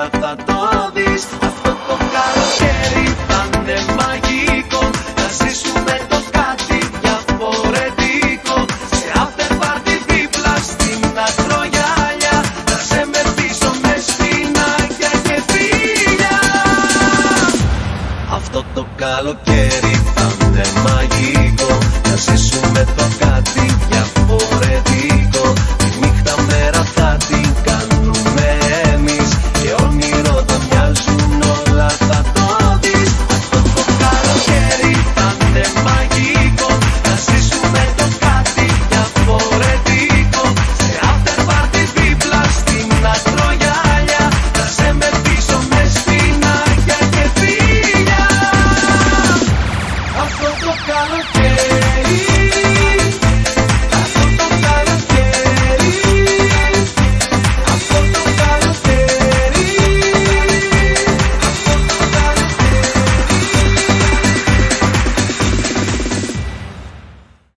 όλα θα το δεις. Αυτό το καλοκαίρι θα είναι μαγικό, να ζήσουμε το κάτι διαφορετικό. Σε after party δίπλα στην ακρογιάλια, να σε μεθύσω με σπινάκια και φίλια. Αυτό το καλοκαίρι θα είναι μαγικό, να ζήσουμε το κάτι διαφορετικό. Τη νύχτα μέρα θα την κάνουμε εμείς και όνειρο θα μοιάζουν όλα θα το δεις. Αυτό το καλοκαίρι θα είναι μαγικό, να ζήσουμε το κάτι διαφορετικό. Σε after party δίπλα στην ακρογιάλια, να σε μεθύσω με σπινάκια και φίλια. Αυτό το καλοκαίρι